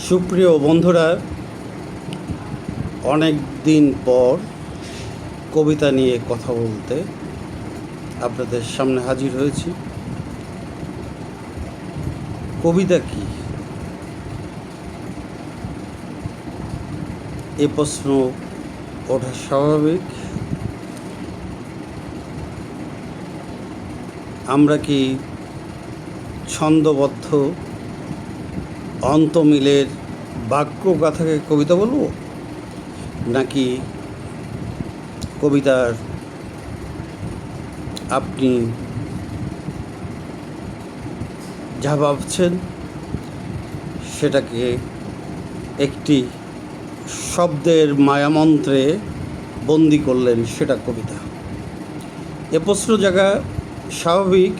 সুপ্রিয় বন্ধুরা, অনেক দিন পর কবিতা নিয়ে কথা বলতে আপনাদের সামনে হাজির হয়েছি। কবিতা কি? এ প্রশ্ন ওঠা স্বাভাবিক। আমরা কি ছন্দবদ্ধ অন্তমিলের বাক্য গাথাকে কবিতা বলবো, নাকি কবিতার আপনি যা ভাবছেন সেটাকে একটি শব্দের মায়ামন্ত্রে বন্দি করলেন, সেটা কবিতা? এ প্রশ্ন জায়গা স্বাভাবিক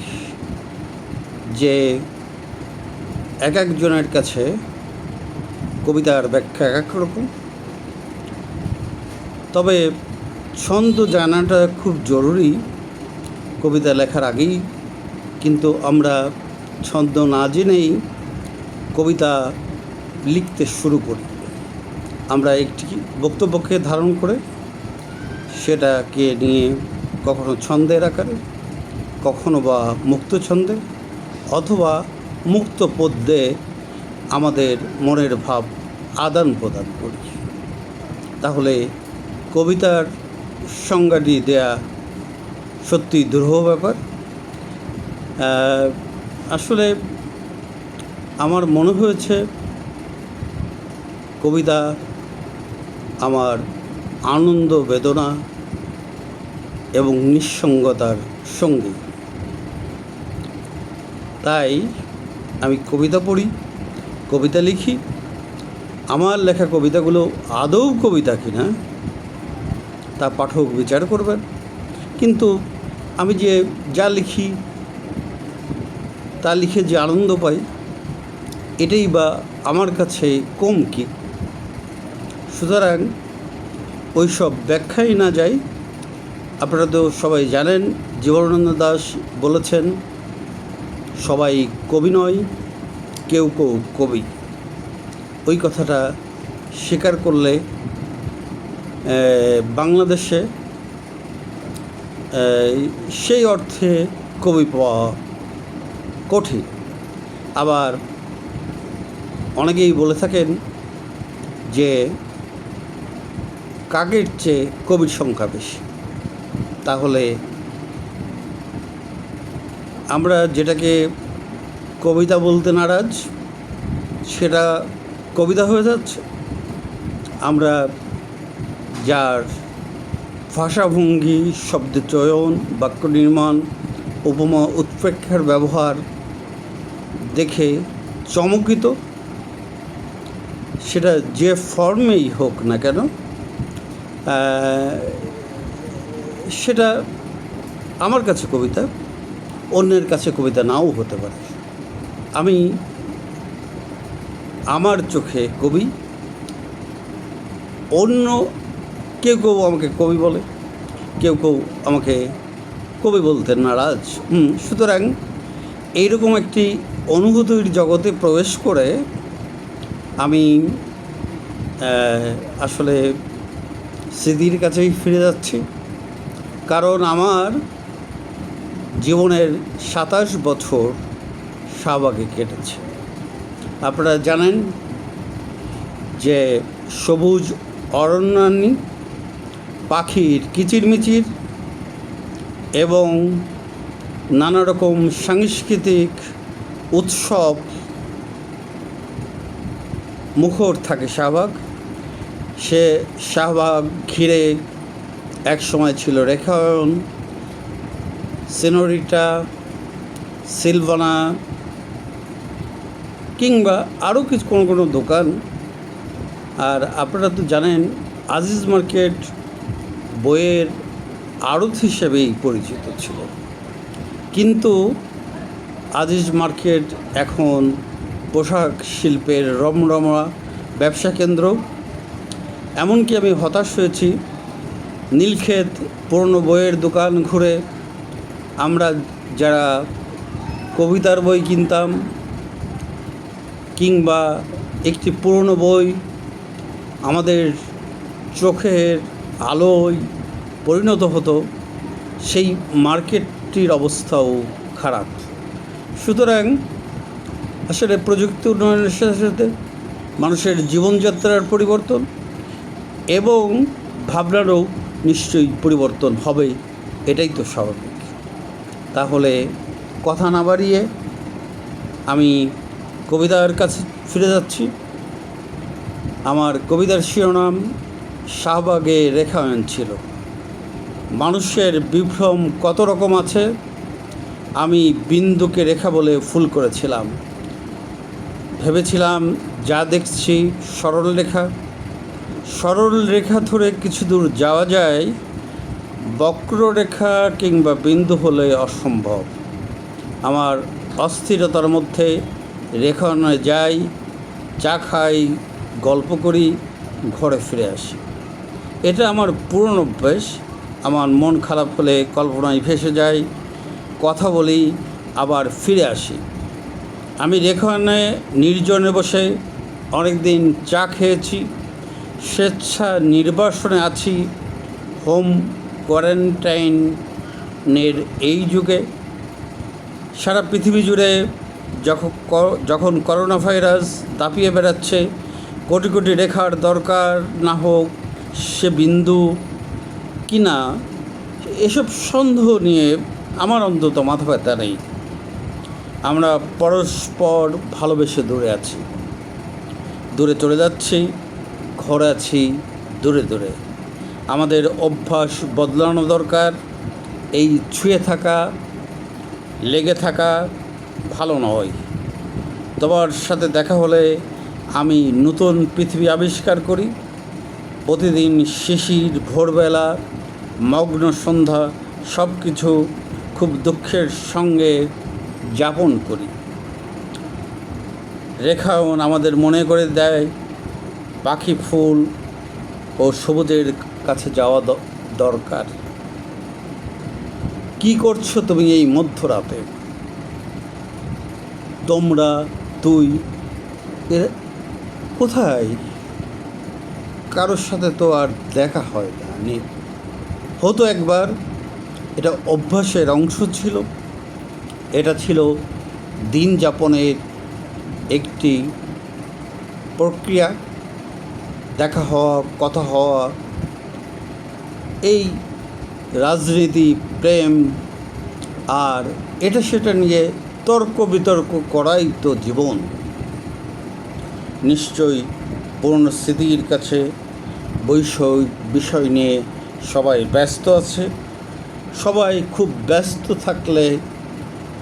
যে এক একজনের কাছে কবিতার ব্যাখ্যা এক এক রকম। তবে ছন্দ জানাটা খুব জরুরি কবিতা লেখার আগেই, কিন্তু আমরা ছন্দ না জেনেই কবিতা লিখতে শুরু করি। আমরা একটি বক্তব্যকে ধারণ করে সেটাকে নিয়ে কখনো ছন্দের আকারে, কখনো বা মুক্ত ছন্দে, অথবা মুক্ত পদ্যে আমাদের মনের ভাব আদান প্রদান করি। তাহলে কবিতার সংজ্ঞাটি দেয়া সত্যি দুরূহ ব্যাপার। আসলে আমার মনে হয়েছে কবিতা আমার আনন্দ, বেদনা এবং নিঃসঙ্গতার সঙ্গী। তাই আমি কবিতা পড়ি, কবিতা লিখি। আমার লেখা কবিতাগুলো আদৌ কবিতা কিনা তা পাঠক বিচার করবেন, কিন্তু আমি যে যা লিখি তা লিখে যে আনন্দ পাই, এটাই বা আমার কাছে কম কি? সুতরাং ওই সব ব্যাখ্যাই না যাই। আপনারা তো সবাই জানেন, জীবনানন্দ দাশ বলেছেন, সবাই কবি নয়, কেউ কেউ কবি। ওই কথাটা স্বীকার করলে বাংলাদেশে সেই অর্থে কবি পাওয়া কঠিন। আবার অনেকেই বলে থাকেন যে কাকের চেয়ে কবির সংখ্যা বেশি। তাহলে আমরা যেটাকে কবিতা বলতে নারাজ, সেটা কবিতা হয়ে যাচ্ছে। আমরা যার ভাষাভঙ্গি, শব্দ চয়ন, বাক্য নির্মাণ, উপমা উৎপ্রেক্ষার ব্যবহার দেখে চমকিত, সেটা যে ফর্মেই হোক না কেন, সেটা আমার কাছে কবিতা, অন্যের কাছে কবিতা নাও হতে পারে। আমি আমার চোখে কবি, অন্য কেউ কেউ আমাকে কবি বলে, কেউ কেউ আমাকে কবি বলতে নারাজ। সুতরাং এইরকম একটি অনুভূতির জগতে প্রবেশ করে আমি আসলে স্মৃতির কাছেই ফিরে যাচ্ছি। কারণ আমার জীবনের 27 বছর শাহবাগে কেটেছে। আপনারা জানেন যে সবুজ অরণ্যানী, পাখির কিচিরমিচির এবং নানা রকম সাংস্কৃতিক উৎসব মুখর থাকে শাহবাগ। সে শাহবাগ ঘিরে এক সময় ছিল রেখায়ন, সিনোরিটা, সিলভানা, কিংবা আরও কিছু কোনো কোনো দোকান। আর আপনারা তো জানেন আজিজ মার্কেট বইয়ের আড়ত হিসেবেই পরিচিত ছিল, কিন্তু আজিজ মার্কেট এখন পোশাক শিল্পের রমরমা ব্যবসা কেন্দ্র। এমনকি আমি হতাশ হয়েছি, নীলক্ষেত পুরনো বইয়ের দোকান ঘুরে আমরা যারা কবিতার বই কিনতাম, কিংবা একটি পুরনো বই আমাদের চোখের আলোয় পরিণত হতো, সেই মার্কেটটির অবস্থাও খারাপ। সুতরাং আসলে প্রযুক্তি উন্নয়নের সাথে সাথে মানুষের জীবনযাত্রার পরিবর্তন এবং ভাবনারও নিশ্চয়ই পরিবর্তন হবে, এটাই তো স্বাভাবিক। তাহলে কথা না বাড়িয়ে আমি কবিতার কাছে ফিরে যাচ্ছি। আমার কবিতার শিরোনাম শাহবাগে রেখায়ন ছিল। মানুষের বিভ্রম কত রকম আছে, আমি বিন্দুকে রেখা বলে ফুল করেছিলাম। ভেবেছিলাম যা দেখছি সরল রেখা, সরল রেখা ধরে কিছু দূর যাওয়া যায়, বক্ররেখা কিংবা বিন্দু হলে অসম্ভব। আমার অস্থিরতার মধ্যে রেখায়নে যাই, চা খাই, গল্প করি, ঘরে ফিরে আসি। এটা আমার পুরনো অভ্যেস। আমার মন খারাপ হলে কল্পনায় ভেসে যাই, কথা বলি, আবার ফিরে আসি। আমি রেখায়নে নির্জনে বসে অনেক দিন চা খেয়েছি, স্বেচ্ছা নির্বাসনে আছি হোম কোয়ারেন্টাইনের এই যুগে। সারা পৃথিবী জুড়ে যখন করোনা ভাইরাস দাপিয়ে বেড়াচ্ছে, কোটি কোটি রেখার দরকার না হোক সে বিন্দু কি না, এসব সন্দেহ নিয়ে আমার অন্তত মাথা ব্যথা নেই। আমরা পরস্পর ভালোবেসে দূরে আছি, দূরে চলে যাচ্ছি, ঘরে আছি দূরে দূরে। আমাদের অভ্যাস বদলানো দরকার। এই ছুঁয়ে থাকা, লেগে থাকা ভালো নয়। তোমার সাথে দেখা হলে আমি নতুন পৃথিবী আবিষ্কার করি। প্রতিদিন শিশির, ভোরবেলা, মগ্ন সন্ধ্যা সব কিছু খুব দুঃখের সঙ্গে যাপন করি। রেখায়ন আমাদের মনে করে দেয় পাখি, ফুল ও সবুজের কাছে যাওয়া দরকার। কি করছো তুমি এই মধ্যরাতে? তোমরা, তুই, এর কোথায়? কারোর সাথে তো আর দেখা হয় না। হতো একবার, এটা অভ্যাসের অংশ ছিল। এটা ছিল দিন যাপনের একটি প্রক্রিয়া। দেখা হওয়া, কথা হওয়া, এই রাজনীতি, প্রেম আর এটা সেটা নিয়ে তর্ক বিতর্ক করাই তো জীবন। নিশ্চয়ই পুরনো স্মৃতির কাছে বিষয় নিয়ে সবাই ব্যস্ত আছে। সবাই খুব ব্যস্ত থাকলে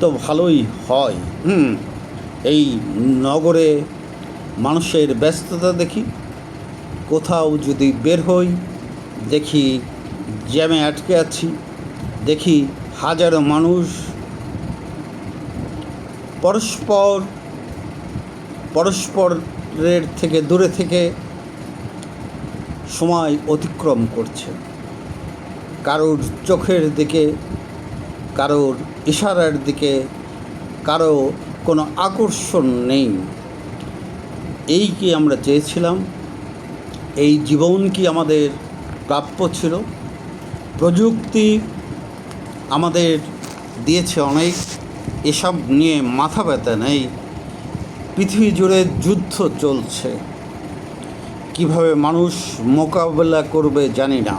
তো ভালোই হয়। এই নগরে মানুষের ব্যস্ততা দেখি। কোথাও যদি বের হই, দেখি জ্যামে আটকে আছি, দেখি হাজারো মানুষ পরস্পরের থেকে দূরে থেকে সময় অতিক্রম করছে। কারোর চোখের দিকে, কারোর ইশারার দিকে কারো কোনো আকর্ষণ নেই। এই কি আমরা চেয়েছিলাম? এই জীবন কি আমাদের প্রাপ্য ছিল? প্রযুক্তি আমাদের দিয়েছে অনেক, এসব নিয়ে মাথা ব্যথা নেই। পৃথিবী জুড়ে যুদ্ধ চলছে, কিভাবে মানুষ মোকাবেলা করবে জানি না।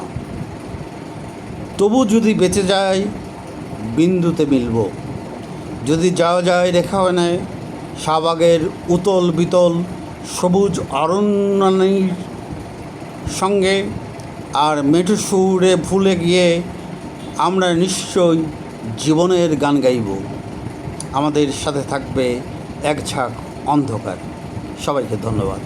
তবু যদি বেঁচে যায় বিন্দুতে মিলব, যদি যাওয়া যায় রেখায়নে, শাহবাগের উতল বিতল সবুজ অরণ্যের সঙ্গে, আর মেঠো সুরে ভুলে গিয়ে আমরা নিশ্চয়ই জীবনের গান গাইব। আমাদের সাথে থাকবে এক ঝাঁক অন্ধকার। সবাইকে ধন্যবাদ।